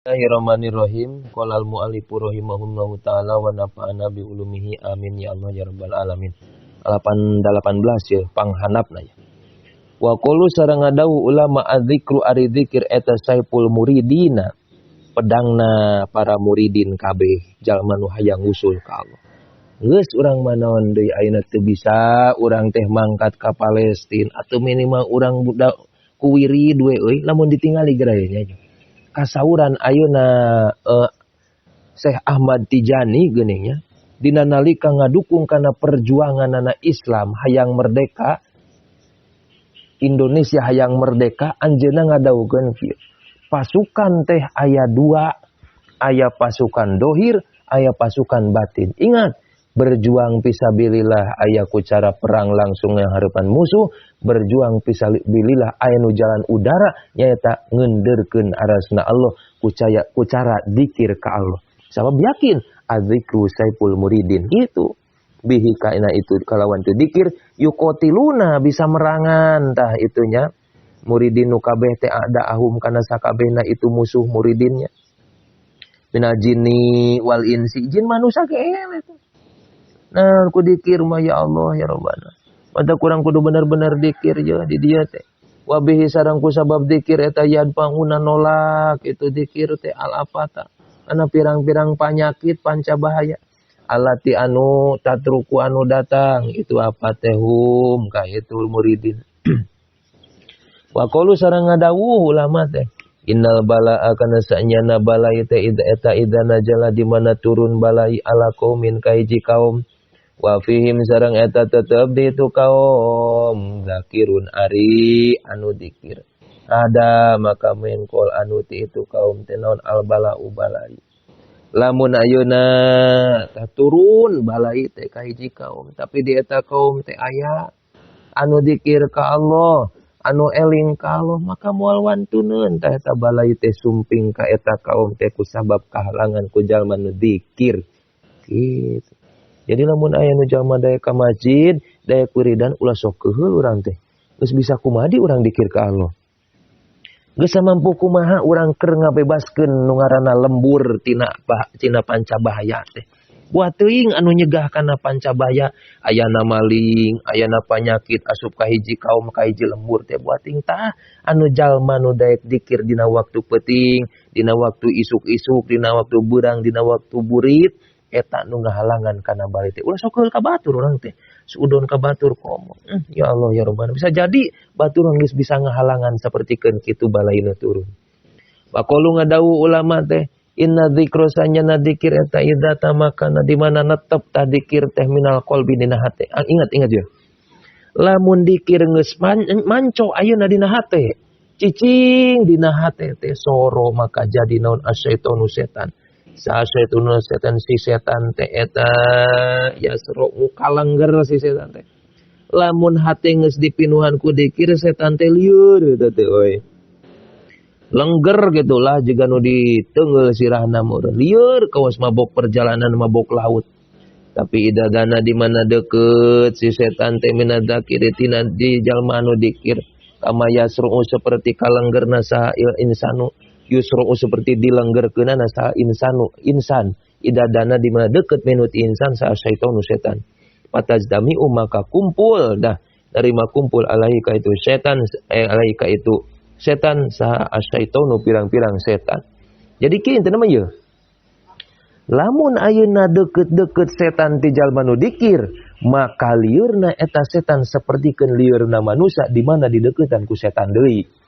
Bismillahirrahmanirrahim. Qala al-mu'allifu rahimahullahu ta'ala wa nafa'ana bi ulumihi amin ya Allah ya rabbal alamin. 18 ya panghanapna ya. Wa qulu sareng ngadawu ulama adzikru ari dzikir eta saiful muridina. Pedangna para muridin kabeh jalma nu hayang usul ka Allah. Geus urang manaon deui ayeuna teu bisa urang teh mangkat ka Palestina atuh minimal urang budak kuwirid we euy lamun ditingali geura nya. Kasauran ayeuna Syekh Ahmad Tijani geuningnya dina nalika ngadukung kana perjuanganna Islam hayang merdeka Indonesia hayang merdeka anjeunna ngadawukeun kieu pasukan teh aya 2 aya pasukan dohir aya pasukan batin. Ingat, berjuang fisabilillah aya ku cara perang langsung yang harapan musuh, berjuang fisabilillah aya nu jalan udara nyaeta ngeundeurkeun arasna Allah ku cara dzikir ka Allah. Sabab yakin adzikru saiful muridin gitu. Bihi kaina itu kalawan teu dzikir yuqatiluna bisa merangan tah itunya muridin nu kabeh teh ada ahum kana sakabehna itu musuh muridinnya. Minal jinni wal insi jin manusia keele tuh. Nah, ku dikir mah ya Allah ya Rabbana. Mata kurang kudu bener-bener dikir ya di dia teh. Wa bihi sareng ku sabab dikir eta yadfauna nolak itu dikir teh al-afata. Ana pirang-pirang penyakit panca bahaya. Alati anu tatruku anu datang itu apa teh hum ka itu muridin. Wa qalu sareng ngadawuh ulama teh. Innal balaa kana sanyana balai teh eta idana jala di mana turun balai ala qaumin kaiji kaum. Wa fihim sareng eta tetep di itu kaum zakirun ari anu dikir. Ada maka mengkol anu ti itu kaum teh naon al bala ubalai. Lamun ayeuna turun balai teh ka hiji kaum, tapi di eta kaum teh aya anu dikir ka Allah, anu eling ka Allah, maka moal wantuneun tah eta balai teh sumping ka eta kaum teh kusabab kahalangan ku jalma nu dikir. Gitu. Jadi lamun aya nu jalma daya ka masjid, daya wiridan ulah sok keheul urang teh. Geus bisa kumadi urang dikir ka Allah. Geus samampu kumaha urang keur ngabebaskeun nu ngaranna lembur tina panca bahaya teh. Buat teuing anu nyegah kana panca bahaya, ayana maling, ayana penyakit asup ka hiji kaum ka hiji lembur teh buat teuing tah anu jalma nu daek dikir dina waktu peuting, dina waktu isuk-isuk, dina waktu beurang, dina waktu burit. Eta nu ngahalangan kana bari teh. Ulah sok keul ka batur urang teh. Suudon ka batur komo. Ya Allah ya Rabbana. Bisa jadi batur geus bisa ngahalangan sapertikeun kitu balaina turun. Baqulu ngadawu ulama teh, inna dzikra sanyana dzikir eta idza tamakana di mana netep tah dzikir teh minal qalbi dina hate. Ingat ya. Lamun dzikir geus manco ayeuna dina hate. Cicing dina hate teh soro maka jadi naon asyaitonu setan. Sasyaitunul setan si setan teh eta yasro kalengger si setan teh. Lamun hate geus dipinuhan ku dikir setan teh lieur eta teh euy. Lengger gitulah jiga nu diteungeul sirahna meureun. Lieur kawas mabok perjalanan mabok laut. Tapi idagana di mana deukeut si setan teh minadzakiri tina di jalma anu dikir kama yasru seperti kalenggerna saha insanu. Yusru seperti dilenggerkeunana sa insan idadana di mana deket menut insan sa syaitanu setan patajdami maka kumpul dah dari kumpul alaihi ka itu setan alaihi ka itu setan sa syaitanu pirang-pirang setan. Jadi kieu teh nama ieu lamun ayeuna deket-deket setan ti jalma nu dikir maka liurna eta setan sapertikeun liurna manusia di mana didekeutan ku setan deui.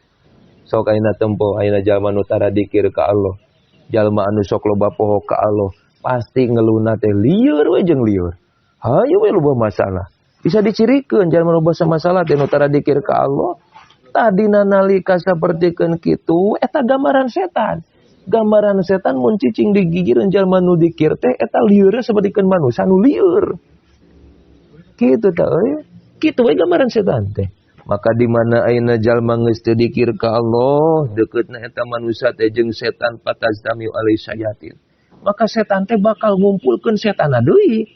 Sok ayeuna tempo ayeuna jalma nu tara dikir ka Allah. Jalma anu sok loba poho ka Allah, pasti ngeuluna teh lieur we jeung lieur. Hayu we loba masalah. Bisa dicirikeun jalma loba masalah teh nu tara dikir ka Allah. Tadina nalika sapertikeun kitu eta gambaran setan. Gambaran setan mun cicing digigireun jalma nu dikir teh eta lieur sapertikeun manusia nu lieur. Kitu tah euy. Kitu we gambaran setan teh. Maka di mana ayeuna jalma geus teu dikir ka Allah, dekeutna eta manusia teh jeung setan patazdami alai syayatin. Maka setan teh bakal ngumpulkeun setana deui.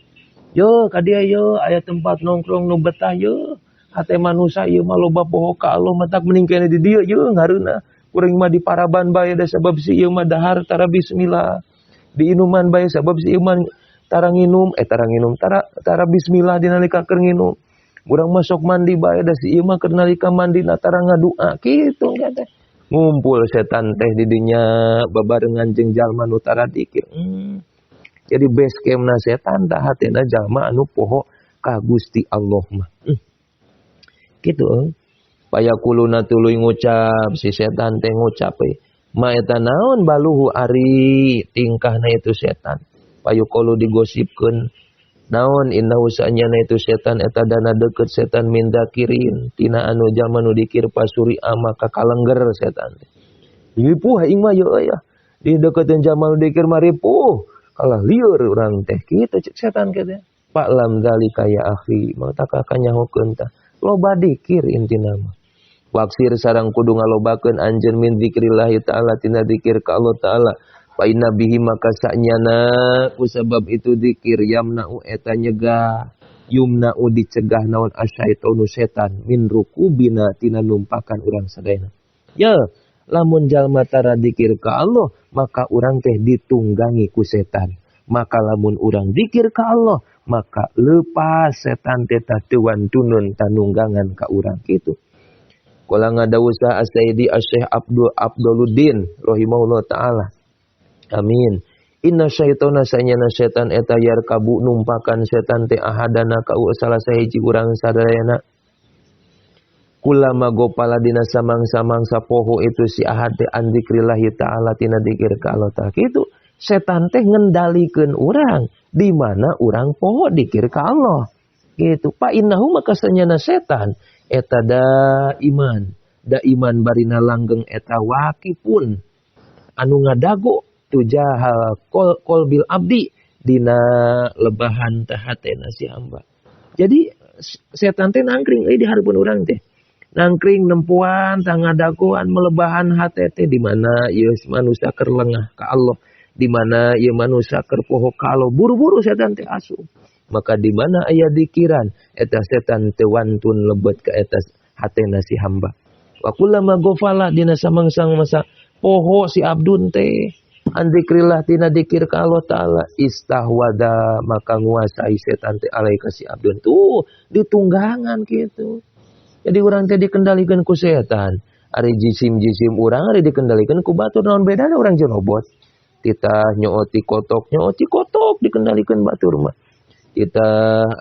Yo ka dieu yo aya tempat nongkrong nu betah yo. Hate manusia ieu mah loba poho ka Allah matak mending keneh di dieu yo ngareuna. Urang mah di paraban bae da sabab si ieu mah dahar tara bismillah. Di inuman bae sabab si ieu mah tara bismillah di nalika keur nginum. Urang mah sok mandi bae da si ieu mah keur nalika mandina tara ngadua kitu teh. Ngumpul setan teh di dinya babarengan jeung jalma nu tara dikir. Jadi base campna setan tah hatena jalma anu poho ka Gusti Allah mah. Kitu. Payakuluna tuluy ngucap si setan teh ngucap ma eta naon baluhu ari tingkahna itu setan. Payukulu digosipkeun naon inna usanyana itu setan eta dana deukeut setan minda kirin tina anu jalma nu dikir pasuri maka kalengger setan. Ripuh aing mah yeuh ya. Di deukeuteun jalma nu dikir mah ripuh. Kalah lieur urang teh kitu cek setan kitu. Pak lam zalika ya akhi maka kanyahokeun tah. Loba dikir intina mah. Waksir sarang kudu ngalobakeun anjeun min zikrillahi ta'ala tina zikir ka Allah ta'ala. Fa inna bihi maka sa'nyana kusabab itu zikir yamna'u eta nyegah yumna'u dicegah naon asyaitonu setan min rukubina tina numpakan urang sadayana. Ya, lamun jalma tara zikir ka Allah maka urang teh ditunggangi ku setan. Maka lamun urang zikir ka Allah maka lepas setan teh teu wantunun tanunggangan ka urang kitu. Kala ngadawuh As-Sayyidi Asy-Syaikh Abduluddin rahimahullah taala. Amin. Inna syaitona sanyana setan eta yarkabu numpakan setan teh ahadana ka salah sahiji urang sadayana. Kulama gopala dina samang-samangsa poho itu si ahad teh an zikrillahi taala tina zikir ka Allah taala. Kitu setan teh ngendalikeun urang di mana urang poho zikir ka Allah. Gitu. Pa innahu maka sanyana setan eta iman barina langgeng eta wakipun anu ngadago tujahal qalbil abdi dina lebahan teh hatena si hamba. Jadi setan teh nangkring di hareupeun urang teh. Nangkring nempuan tah ngadagoan melebahan hate teh di mana ieu manusia keur lengah ka Allah, di mana ieu manusia keur poho ka Allah, buru-buru setan teh asup. Maka di mana aya dikiran eta setan teu wantun lebet ka eta hatena si hamba. Wa kullama ghafala dina samangsang masa poho si abdun teh an zikrillah tina zikir ka Allah taala istahwada maka nguasai setan teh alaika si abdun tuh ditunggangan gitu. Jadi urang teh dikendalikeun ku setan. Ari jisim-jisim urang ari dikendalikeun ku batur naon bedana urang jeung robot. Kita nyooti kotok dikendalikeun batur mah. Kita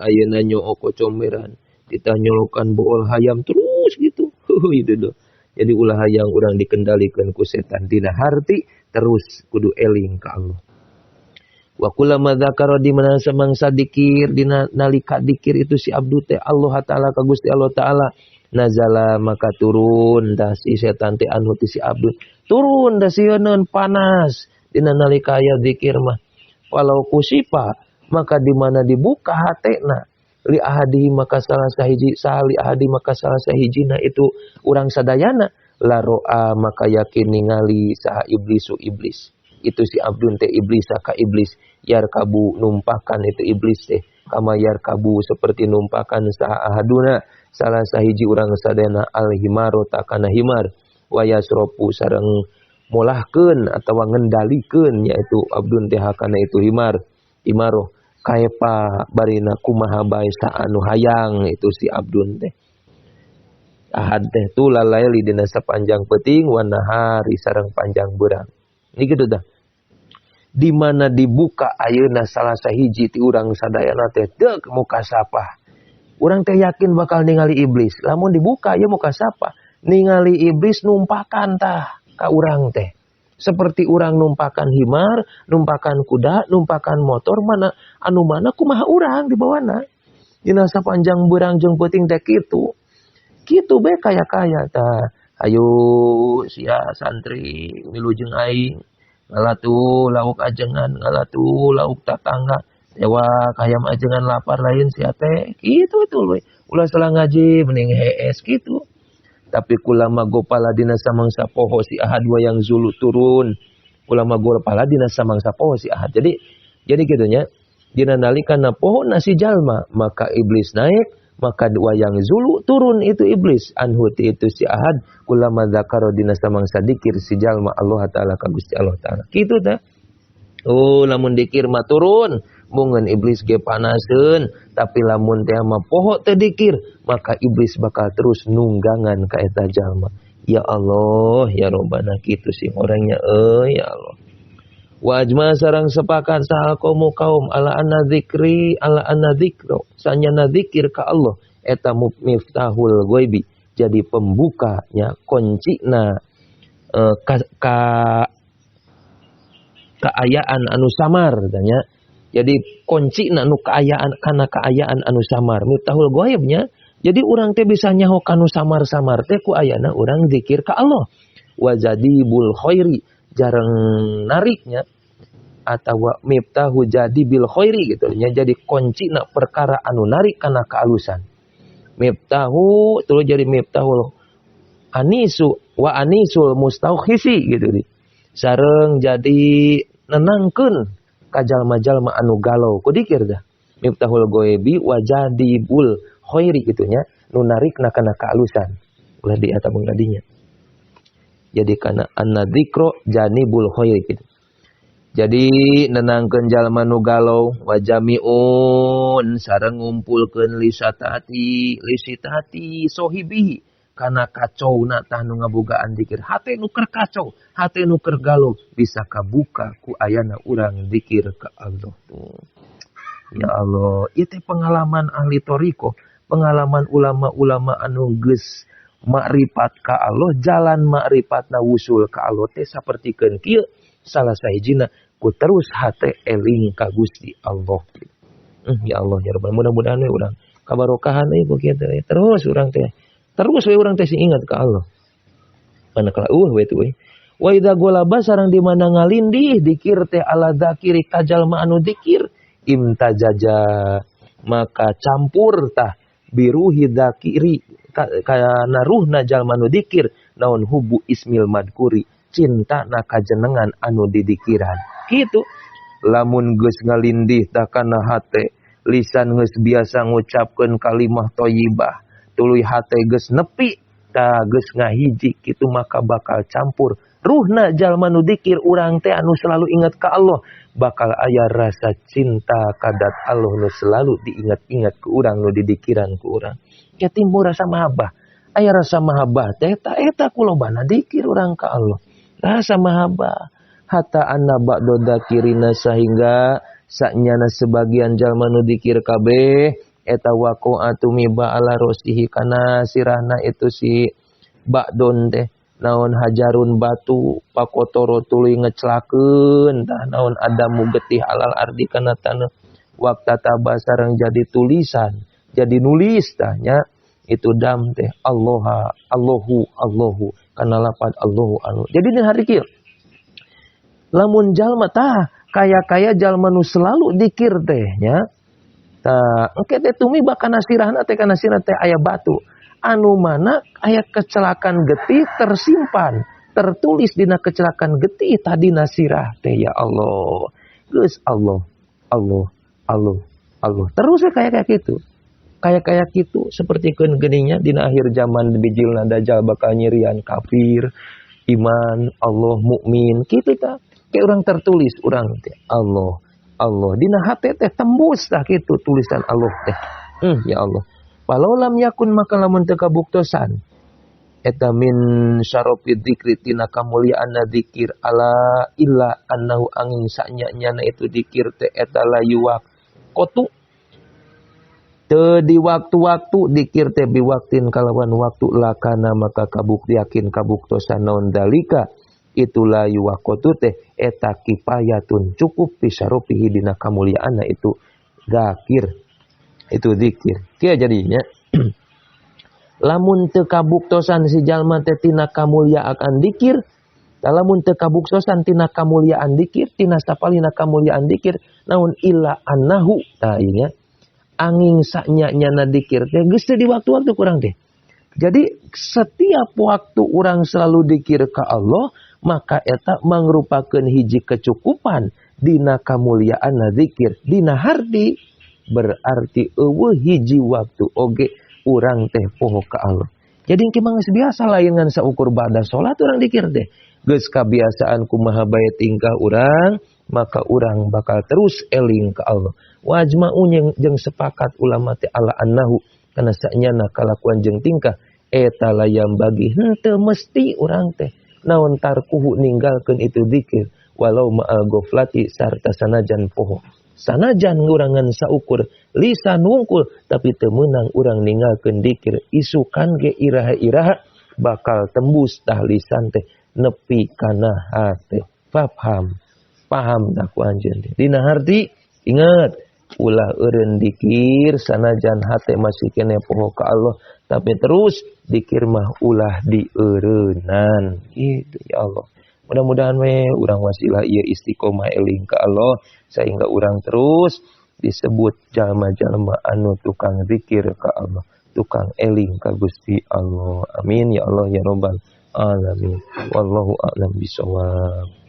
ayeuna nyook kocomeran, kita nyolokan bool hayam terus gitu. Itu doh. Jadi ulah hayang urang dikendalikeun ku setan dina harti terus kudu eling ka Allah. Wa kullama dzakara di mana samangsa dikir dina nalika dikir itu si abdu teh Allah taala ka Gusti Allah taala nazala maka turun dah si setan teh anu ti si abdu turun dah sieun panas dina nalika aya zikir mah. Walau kusipa maka di mana dibuka hatena li ahadi maka salah sahijina itu urang sadayana la ro'a maka yakin ningali saha iblis itu si abdun teh iblis ka iblis yarkabu numpakan itu iblis teh kama yarkabu seperti numpakan saha ahaduna salah sahiji urang sadayana al-himaru takana himar wa yasropu sareng molahkeun atawa ngendalikeun yaitu abdun teh kana itu himaroh kaepa barina kumaha bae anu hayang itu si abdun teh. Ahad teh tu lalaili dina sapanjang peuting wa nahari sareng panjang beurang. Ini gitu dah. Di mana dibuka ayeuna salah sahiji ti urang sadayana teh deuk muka sapa. Urang teh yakin bakal ningali iblis. Lamun dibuka ieu muka sapa, ningali iblis numpakan tah ka urang teh. Seperti urang numpakan himar, numpakan kuda, numpakan motor, mana kumaha urang di bawana. Dina sapanjang beurang jeung peuting teh kitu. Kitu bae kaya-kaya tah. Ayo sia santri milu jeung aing. Ngalatu lauk ajengan, ngalatu lauk tatangga. Dewa hayam ajengan lapar lain sia teh. Kitu we. Ulah salah ngaji mending hees kitu. Tapi kulama gopala dina samangsa poho si ahad yang zulu turun. Kulama gopala dina samangsa poho si ahad. Jadi kitu nya. Dina nalikana poho nasi jalma, maka iblis naik maka wayang zulu turun itu iblis anhu ti itu si ahad ulama dzakara dina samangsa dikir si jalma Allah taala ka Gusti Allah taala kitu tah. Oh lamun dikir mah turun mungeun iblis ge panaseun tapi lamun teh mah poho teh dikir maka iblis bakal terus nunggangan ka eta jalma. Ya Allah, ya Rabbana kitu sing orangnya ya Allah. Wajma sareng sepakat sahal kaum ala anna dzikro sanyana dzikir ka Allah eta miftahul ghaibi jadi pembukanya kuncina kaayaan anu samar tanya. Jadi kuncina nu kaayaan kana kaayaan anu samar miftahul ghaibnya. Jadi orang teh bisa nyaho kanu samar-samar teh ku ayana orang zikir ka Allah. Wa jadibul khairi jarang nariknya atau miftahu jadi bil khairi gitu nya jadi kuncina perkara anu narik kana kealusan. Miftahu terus jadi miftahul anisu wa anisul mustaukhisi gitu di. Sareng jadi nenangkeun ka jalma-jalma anu galau ku dikir dah. Miftahul ghaibi wa jadibul khairi gitunya nu narikna kana kaalusan ulah di eta mengadinya jadi kana annadzikro janibul khairi gitu jadi nenangkeun jalma nu galau wa jamiun sareng ngumpulkeun lisitati sohibihi kana kacouna tah nu ngabogaan zikir hate nu keur kacau hate nu keur galau bisa kabuka ku ayana urang zikir ka Allah tuh. Ya Allah itu pengalaman ahli toriko pengalaman ulama-ulama anu geus makrifat ka Allah, jalan makrifat wusul ka Allah teh sapertikeun kieu salah sahijina ku terus hate eling ka Gusti Allah. Ya Allah ya Rabbal mudah-mudahan we urang kabarokahan euy ku kieu teh terus urang teh sing ingat ka Allah. Manakala we tuh we. Wa idza golaba sareng di mana ngalindih dikir teh ala dzakiri ka jalma anu dikir imtajaja maka campur tah biruhi dzakiri kana ruhna jalma nu dikir naon hubu ismil madkuri cinta na kajenengan anu didikiran kitu lamun geus ngalindih tah kana hate lisan geus biasa ngucapkeun kalimah thayyibah tuluy hate geus nepi tah geus ngahiji kitu maka bakal campur ruhna jalma nu dikir urang teh anu selalu ingat ka Allah bakal aya rasa cinta kadat Allah nu selalu diingat-ingat ku urang nu didikiran ku urang. Ya timbul rasa mahabbah. Aya rasa mahabbah teh eta kulobana dikir urang ka Allah. Rasa mahabbah hatta anna ba'da dzakirina sehingga saknyana sebagian jalma nu dikir kabeh eta waqa'atu miba ala rosihi kana sirahna itu si ba'don teh naon hajarun batu pakotoro tuluy ngeclakeun tah naon adamu getih alal ardi kana taneuh waqta tabasareng jadi tulisan jadi nulis tahnya itu dam teh Allahu kana lafaz Allahu jadi di hari kieu lamun jalma tah kaya jalma nu selalu dikir teh nya tah engke teh tumiba kana sirahna teh kana sirah teh aya batu anu mana aya kecelakaan getih tersimpan tertulis dina kecelakaan getih tadina sirah teh ya Allah geus Allah terus kayak gitu kayak gitu seperti geningnya dina akhir zaman bijilna dajjal bakal nyirian kafir iman Allah mukmin kitu tah kayak orang tertulis urang teh Allah dina hate teh tembus tah kitu tulisan Allah teh ya Allah walau lam yakun maka lamun teu kabuktosan eta min syarafi dzikri tina kamuliaan dzikir ala illa annahu angin sanya-nyana itu dzikir teh eta la yuwaq kotu teu di waktu-waktu dzikir teh biwaktin kalawan waktu lakana maka kabukti yakin kabuktosan naon dalika itulah yuwaqotu teh eta kifayatun cukup bisyarafihi dina kamuliaanna itu dzakir itu zikir. Kia jadinya lamun teu kabuktosan si jalma teh tina kamuliaan zikir, lamun teu kabuktosan tina kamuliaan zikir, tina sapalina kamuliaan zikir, naun illa annahu tah ieu nya angin sanya-nyana zikir teh geus teu di waktu-waktu kurang teh. Jadi setiap waktu orang selalu zikir ka Allah, maka eta mangrupakeun hiji kecukupan dina kamuliaan zikir, dina hardi berarti eueuh hiji waktu oge urang teh poho ka Allah. Jadi engke mah geus biasa lain ngan saukur bada salat urang dikir teh. Geus kabiasaan kumaha bae tingkah urang, maka urang bakal terus eling ka Allah. Wajma'u jeung sepakat ulama teh ala annahu kana sanyana kalakuan jeung tingkah eta layam bagi henteu mesti urang teh naon tarkuhu ninggalkeun itu zikir walau ma'al goflati sarta sanajan poho. Sanajan ngurangan saukur lisan wungkul tapi teu meunang urang ninggalkeun zikir isukan ge iraha-iraha bakal tembus tah lisan teh nepi kana hate. Paham dah ku anjeun teh. Dina harti ingat ulah eureun dikir sanajan hate masih kene poho ka Allah tapi terus dikir mah ulah dieureunnan. Gitu ya Allah. Mudah-mudahan urang wasilah ieu istiqomah eling ka Allah sehingga urang terus disebut jalma-jalma anu tukang zikir ka Allah, tukang eling ka Gusti Allah. Amin ya Allah ya rabbal alamin. Wallahu a'lam bishawab.